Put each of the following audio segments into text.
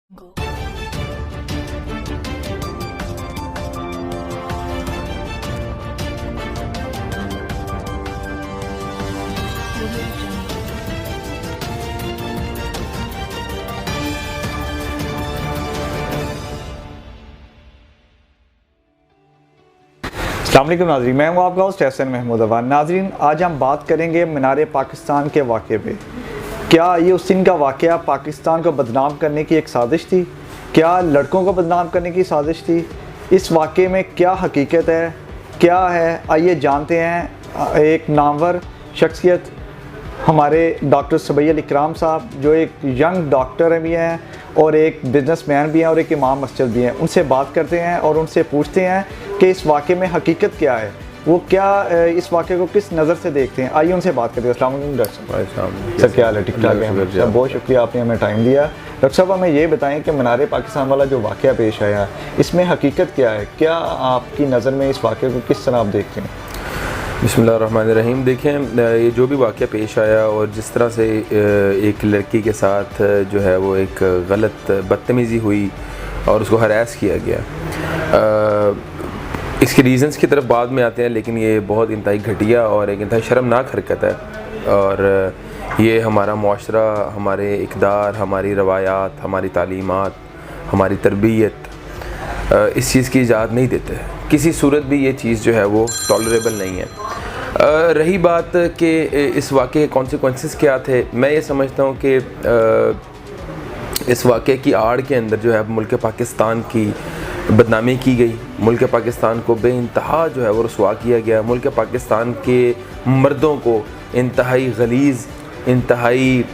अस्सलाम वालेकुम नाज़रीन, मैं हूँ आपका होस्ट एहसन महमूद अवान। नाज़रीन, आज हम बात करेंगे मीनार पाकिस्तान के वाक़े पे। क्या ये उस दिन का वाक़या पाकिस्तान को बदनाम करने की एक साजिश थी? क्या लड़कों को बदनाम करने की साजिश थी? इस वाक़े में क्या हकीकत है, क्या है, आइए जानते हैं। एक नामवर शख्सियत हमारे डॉक्टर सबैह अली इकराम साहब, जो एक यंग डॉक्टर भी हैं और एक बिजनेसमैन भी हैं और एक इमाम मस्जिद भी हैं, उनसे बात करते हैं और उनसे पूछते हैं कि इस वाक़े में हकीकत क्या है, वो क्या इस वाक़े को किस नज़र से देखते हैं। आइए उनसे बात करते हैं। अस्सलाम वालेकुम डॉक्टर साहब। सर क्या हाल है? ठीक ठाक है? बहुत शुक्रिया, आपने हमें टाइम दिया। डॉक्टर साहब, हमें ये बताएं कि मीनार पाकिस्तान वाला जो वाक़या पेश आया, इसमें हकीकत क्या है? क्या आपकी नज़र में इस वाक़े को किस तरह आप देखते हैं? बिस्मिल्लाहिर्रहमानिर्रहीम। देखें, ये जो भी वाक़या पेश आया और जिस तरह से एक लड़की के साथ जो है वो एक गलत बदतमीज़ी हुई और उसको हरास किया गया, इसके रीज़न्स की तरफ बाद में आते हैं, लेकिन ये बहुत इंतहाई घटिया और एक इंतहाई शर्मनाक हरकत है। और ये हमारा मुआशरा, हमारे इक़दार, हमारी रवायात, हमारी तालीमात, हमारी तरबियत इस चीज़ की इजाज़त नहीं देते। किसी सूरत भी ये चीज़ जो है वो टॉलरेबल नहीं है। रही बात कि इस वाक़े के कॉन्सिक्वेंसेस क्या थे, मैं ये समझता हूँ कि इस वाक़े की आड़ के अंदर जो है मुल्क पाकिस्तान की बदनामी की गई, मुल्क पाकिस्तान को बेइंतहा जो है वो रुसवा किया गया, मुल्क पाकिस्तान के मर्दों को इंतहाई गलीज़, इंतहाई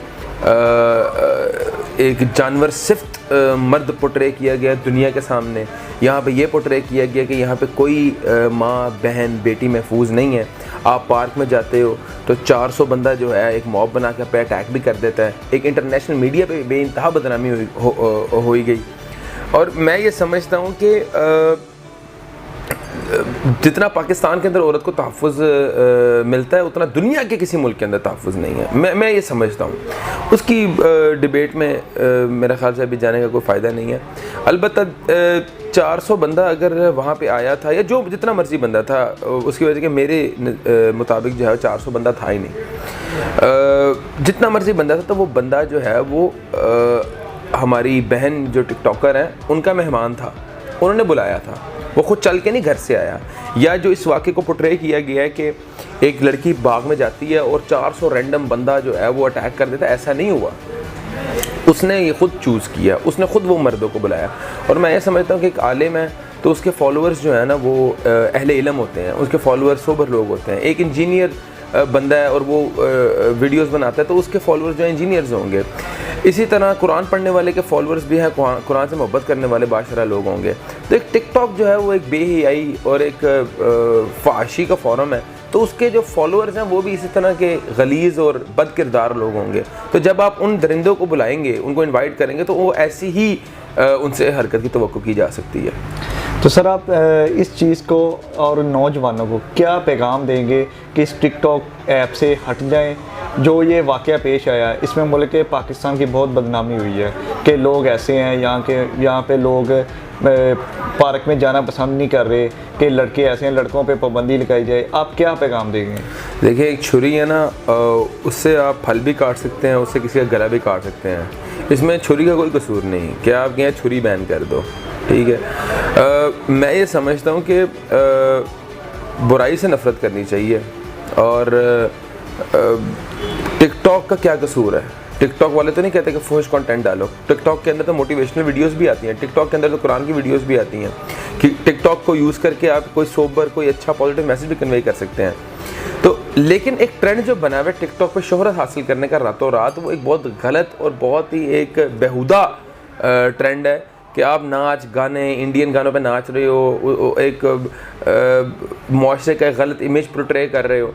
एक जानवर सिफ्त मर्द पोर्ट्रे किया गया दुनिया के सामने। यहाँ पे ये पोर्ट्रे किया गया कि यहाँ पे कोई माँ, बहन, बेटी महफूज नहीं है। आप पार्क में जाते हो तो 400 बंदा जो है एक मॉब बना के पे अटैक भी कर देता है। एक इंटरनेशनल मीडिया पे बेइंतहा बदनामी हुई गई। और मैं ये समझता हूँ कि जितना पाकिस्तान के अंदर औरत को तहफ़्फ़ुज़ मिलता है, उतना दुनिया के किसी मुल्क के अंदर तहफ़्फ़ुज़ नहीं है। मैं ये समझता हूँ। उसकी डिबेट में मेरे ख़्याल से अभी जाने का कोई फ़ायदा नहीं है। अलबत्ता 400 बंदा अगर वहाँ पे आया था, या जो जितना मर्ज़ी बंदा था, उसकी वजह कि मेरे मुताबिक जो है 400 बंदा था ही नहीं। जितना मर्ज़ी बंदा था, तो वो बंदा जो है वो हमारी बहन जो टिकटॉकर हैं उनका मेहमान था, उन्होंने बुलाया था, वो खुद चल के नहीं घर से आया। या जो इस वाक़े को पोर्ट्रे किया गया है कि एक लड़की बाग में जाती है और 400 रैंडम बंदा जो है वो अटैक कर देता है, ऐसा नहीं हुआ। उसने ये खुद चूज़ किया, उसने खुद वो मर्दों को बुलाया। और मैं ये समझता हूँ कि एक आलिम है तो उसके फॉलोअर्स जो है ना वो अहले इल्म होते हैं, उसके फॉलोअर्स सोबर लोग होते हैं। एक इंजीनियर बंदा है और वो वीडियोस बनाता है तो उसके फॉलोअर्स जो हैं इंजीनियर्स होंगे। इसी तरह कुरान पढ़ने वाले के फॉलोअर्स भी हैं, कुरान से मोहब्बत करने वाले बाशरा लोग होंगे। तो एक टिकटॉक जो है वो एक बेहयाई और एक फाशी का फोरम है, तो उसके जो फॉलोअर्स हैं वो भी इसी तरह के गलीज़ और बद किरदार लोग होंगे। तो जब आप उन दरिंदों को बुलाएंगे, उनको इन्वाइट करेंगे, तो वो ऐसी ही उनसे हरकत की तवक्को की जा सकती है। तो सर, आप इस चीज़ को और नौजवानों को क्या पैगाम देंगे कि इस टिकटॉक ऐप से हट जाएं? जो ये वाक़या पेश आया है, इसमें मुल्क पाकिस्तान की बहुत बदनामी हुई है कि लोग ऐसे हैं यहाँ पे लोग पार्क में जाना पसंद नहीं कर रहे, कि लड़के ऐसे हैं, लड़कों पे पाबंदी लगाई जाए। आप क्या पैगाम देंगे? देखिए, एक छुरी है ना, उससे आप फल भी काट सकते हैं, उससे किसी का गला भी काट सकते हैं। इसमें छुरी का कोई कसूर नहीं कि आप कहें छुरी बैन कर दो, ठीक है। मैं ये समझता हूँ कि बुराई से नफ़रत करनी चाहिए। और टिकटॉक का क्या कसूर है? टिकटॉक वाले तो नहीं कहते कि फुहश कंटेंट डालो। टिकटॉक के अंदर तो मोटिवेशनल वीडियोस भी आती हैं, टिकटॉक के अंदर तो कुरान की वीडियोस भी आती हैं कि टिकटॉक को यूज़ करके आप कोई सोबर, कोई अच्छा पॉजिटिव मैसेज भी कन्वे कर सकते हैं। तो लेकिन एक ट्रेंड जो बना हुआ है टिकटॉक पे शोहरत हासिल करने का रातों रात, वो एक बहुत गलत और बहुत ही एक बेहुदा ट्रेंड है कि आप नाच गाने, इंडियन गानों पे नाच रहे हो, एक मुआशरे का गलत इमेज पोर्ट्रे कर रहे हो।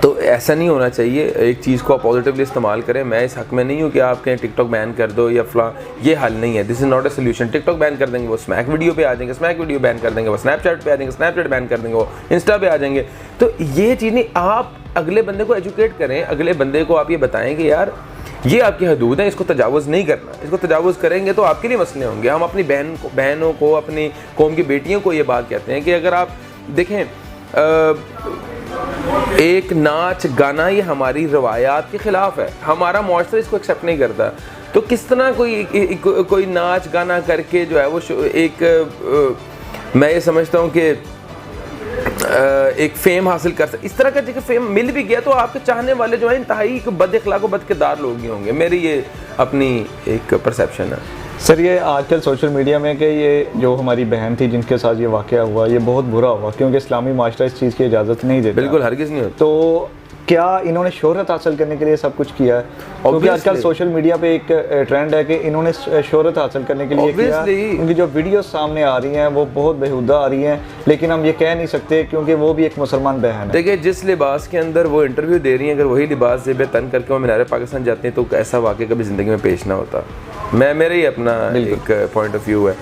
तो ऐसा नहीं होना चाहिए। एक चीज़ को आप पॉजिटिवली इस्तेमाल करें। मैं इस हक़ में नहीं हूँ कि आप कहें टिकटॉक बैन कर दो या फलां, ये हल नहीं है। This is not a solution. TikTok ban कर देंगे, वो स्मैक वीडियो पे आ जाएंगे, स्मैक वीडियो बैन कर देंगे, वो स्नैपचैट पे आ जाएंगे, स्नैपचैट बैन कर देंगे, वो इंस्टा पे आ जाएंगे। तो ये चीज़ नहीं, आप अगले बंदे को एजुकेट करें, अगले बंदे को आप ये बताएं कि यार ये आपकी हदूद है, इसको तजावुज़ नहीं करना। इसको तजावुज़ करेंगे तो आपके लिए मसले होंगे। हम अपनी बहनों को, अपनी कौम की बेटियों को ये बात कहते हैं कि अगर आप देखें एक नाच गाना ये हमारी रवायात के ख़िलाफ़ है, हमारा मुआशरा इसको एक्सेप्ट नहीं करता। तो किस तरह कोई नाच गाना करके जो है वो मैं ये समझता हूँ कि एक फेम हासिल कर सकते। इस तरह का जगह फेम मिल भी गया तो आपके चाहने वाले जो है इंतहाई बद अखलाक व बदकिरदार लोग ही होंगे। मेरी ये अपनी एक परसेप्शन है। सर ये आजकल सोशल मीडिया में कि ये जो हमारी बहन थी जिनके साथ ये वाक़या हुआ, ये बहुत बुरा हुआ क्योंकि इस्लामी माशरा इस चीज़ की इजाज़त नहीं देता। बिल्कुल हरगिज़ नहीं होती। तो क्या इन्होंने शोहरत हासिल करने के लिए सब कुछ किया है? क्योंकि आजकल सोशल मीडिया पे एक ट्रेंड है कि इन्होंने शोहरत हासिल करने के लिए किया। उनकी जो वीडियो सामने आ रही हैं वो बहुत बेहुदा आ रही हैं, लेकिन हम ये कह नहीं सकते क्योंकि वो भी एक मुसलमान बहन है। देखिए जिस लिबास के अंदर वो इंटरव्यू दे रही हैं, अगर वही लिबास ज़ेब तन करके वो मीनार पाकिस्तान जाते हैं तो ऐसा वाक़या कभी ज़िंदगी में पेश ना होता। मेरा ही अपना एक पॉइंट ऑफ व्यू है।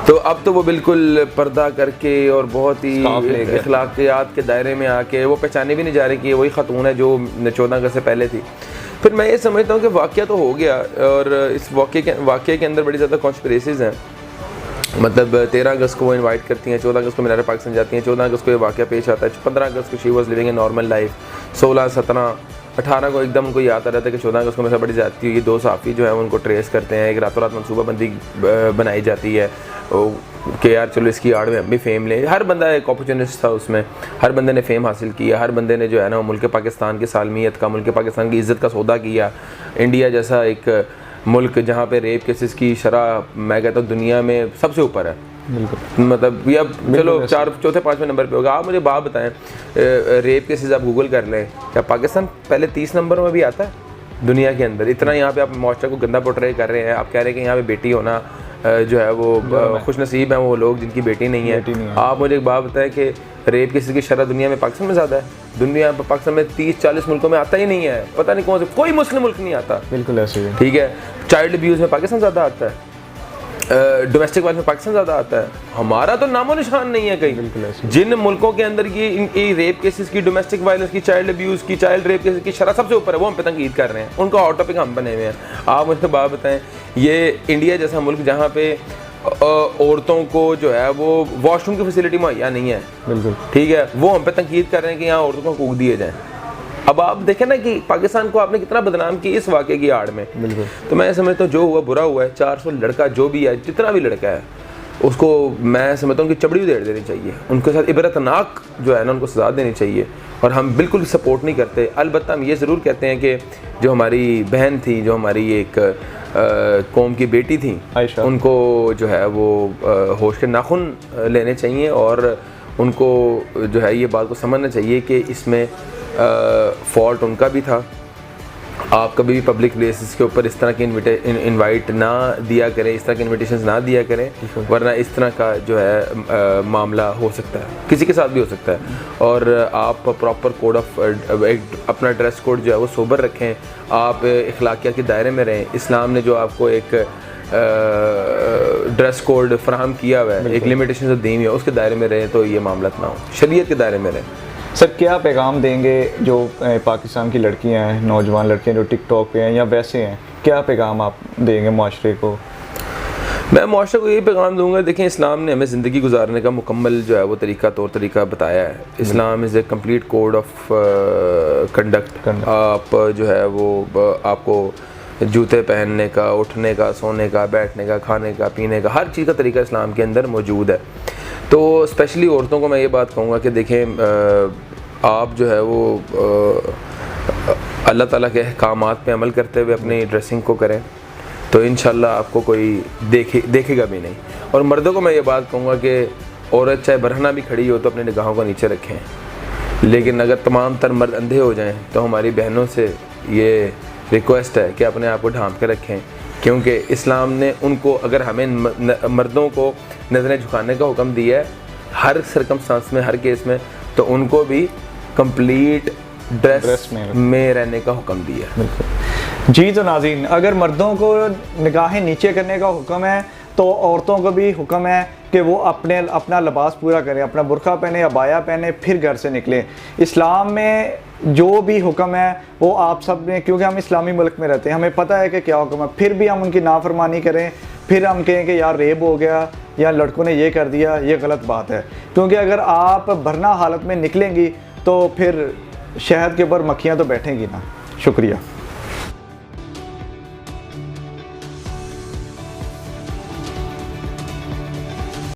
तो अब तो वो बिल्कुल पर्दा करके और बहुत ही अखलाकियात के दायरे में आके वो पहचाने भी नहीं जा रही कि वही ख़तून है जो 14 अगस्त से पहले थी। फिर मैं ये समझता हूँ कि वाक़या तो हो गया और इस वाक़े के अंदर बड़ी ज़्यादा कॉन्स्पिरेसीज़ हैं। मतलब 13 अगस्त को वो इनवाइट करती हैं, 14 अगस्त को मीनार पाकिस्तान जाती हैं, 14 अगस्त को ये वाक़या पेश आता है, 15 अगस्त को she was living a normal life, 16, 17, 18 को एकदम उनको याद आ रहा था कि 14 अगस्त को मेरे से बड़ी जाती हुई 2 सहाफ़ी जो है उनको ट्रेस करते हैं। एक रातों रात मनसूबाबंदी बनाई जाती है कि यार चलो इसकी आड़ में हम भी फेम लें। हर बंदा एक अपॉर्चुनिस्ट था उसमें, हर बंदे ने फेम हासिल किया, हर बंदे ने जो है ना मुल्क पाकिस्तान की सालमियत का, मुल्क पाकिस्तान की इज़्ज़त का सौदा किया। इंडिया जैसा एक मुल्क जहाँ पे रेप केसेस की शरह मैं कहता हूँ दुनिया में सबसे ऊपर है। मतलब या चलो 4, 4, 5वें नंबर पे होगा। आप मुझे बात बताएं, रेप केसेस आप गूगल कर लें, क्या पाकिस्तान पहले 30 नंबर में भी आता है दुनिया के अंदर? इतना यहाँ पे आप मुआशरा को गंदा पोर्ट्रे कर रहे हैं। आप कह रहे हैं कि यहाँ पे बेटी होना जो है वो खुश नसीब है वो लोग जिनकी बेटी नहीं है। आप मुझे एक बात बताएं कि रेप केसेस की शरह दुनिया में पाकिस्तान में ज़्यादा है। दुनिया पाकिस्तान में 30-40 मुल्कों में आता ही नहीं है, पता नहीं कौन से कोई मुस्लिम मुल्क नहीं आता। बिल्कुल ऐसे ही, ठीक है। चाइल्ड अब्यूज़ में पाकिस्तान ज़्यादा आता है, डोमेस्टिक वायलेंस में पाकिस्तान ज़्यादा आता है। हमारा तो नामो निशान नहीं है कहीं। जिन मुल्कों के अंदर ये रेप केसेस की, डोमेस्टिक वायलेंस की, चाइल्ड अब्यूज़ की, चाइल्ड रेप केसेस की शरह सबसे ऊपर है, वो हम पे तंकीद कर रहे हैं। उनका हॉट टॉपिक हम बने हुए हैं। आप मुझे बात बताएं, ये इंडिया जैसा मुल्क जहाँ पे औरतों को जो है वो वॉशरूम की फैसिलिटी मुहैया नहीं है, बिल्कुल ठीक है, वो हम पे तंकीद कर रहे हैं कि यहाँ औरतों को हकूक दिए जाएँ। अब आप देखें ना कि पाकिस्तान को आपने कितना बदनाम किया इस वाक़े की आड़ में। बिल्कुल। तो मैं समझता हूँ जो हुआ बुरा हुआ है। 400 लड़का जो भी है, जितना भी लड़का है, उसको मैं समझता हूँ कि चबड़ी उधेड़ देनी चाहिए। उनके साथ इबरतनाक जो है ना उनको सज़ा देनी चाहिए। और हम बिल्कुल सपोर्ट नहीं करते। अलबत्ता हम ये ज़रूर कहते हैं कि जो हमारी बहन थी, जो हमारी एक कौम की बेटी थी, उनको जो है वो होश के नाखून लेने चाहिए और उनको जो है ये बात को समझना चाहिए कि इसमें फॉल्ट उनका भी था। आप कभी भी पब्लिक प्लेसेस के ऊपर इस तरह की इनवाइट ना दिया करें, इस तरह के इनविटेशंस ना दिया करें, वरना इस तरह का जो है मामला हो सकता है, किसी के साथ भी हो सकता है। और आप प्रॉपर कोड ऑफ अपना ड्रेस कोड जो है वो सोबर रखें, आप इखलाकियात के दायरे में रहें। इस्लाम ने जो आपको एक ड्रेस कोड फराहम किया हुआ है, एक लिमिटेशन जो दी हुई है, उसके दायरे में रहें तो ये मामला ना हो, शरीयत के दायरे में रहें। सर क्या पैगाम देंगे जो पाकिस्तान की लड़कियां हैं, नौजवान लड़कियां जो टिकटॉक पे हैं या वैसे हैं, क्या पैगाम आप देंगे माशरे को? मैं माशरे को यही पैगाम दूंगा, देखें इस्लाम ने हमें ज़िंदगी गुजारने का मुकम्मल जो है वो तौर तरीका बताया है। Islam is a complete code of conduct. आप जो है वो आपको जूते पहनने का, उठने का, सोने का, बैठने का, खाने का, पीने का, हर चीज़ का तरीका इस्लाम के अंदर मौजूद है। तो स्पेशली औरतों को मैं ये बात कहूँगा कि देखें आप जो है वो अल्लाह ताला के अहकामात पे अमल करते हुए अपनी ड्रेसिंग को करें तो इंशाल्लाह आपको कोई देखेगा भी नहीं। और मर्दों को मैं ये बात कहूँगा कि औरत चाहे बरहना भी खड़ी हो तो अपनी निगाहों को नीचे रखें। लेकिन अगर तमाम तर मर्द अंधे हो जाएं तो हमारी बहनों से ये रिक्वेस्ट है कि अपने आप को ढांप के रखें, क्योंकि इस्लाम ने उनको, अगर हमें मर्दों को नज़रें झुकाने का हुक्म दिया है हर सर्कमस्टांस में, हर केस में, तो उनको भी कंप्लीट ड्रेस में रहने का हुक्म दिया है। जी तो नाज़रीन, अगर मर्दों को निगाहें नीचे करने का हुक्म है तो औरतों को भी हुक्म है कि वो अपना लिबास पूरा करें, अपना बुरखा पहने, अबाया पहने, फिर घर से निकलें। इस्लाम में जो भी हुक्म है वो आप सब ने, क्योंकि हम इस्लामी मुल्क में रहते हैं, हमें पता है कि क्या हुक्म है, फिर भी हम उनकी नाफरमानी करें, फिर हम कहें कि यार रेप हो गया या लड़कों ने ये कर दिया, ये गलत बात है। क्योंकि अगर आप भरना हालत में निकलेंगी तो फिर शहद के ऊपर मक्खियाँ तो बैठेंगी ना। शुक्रिया।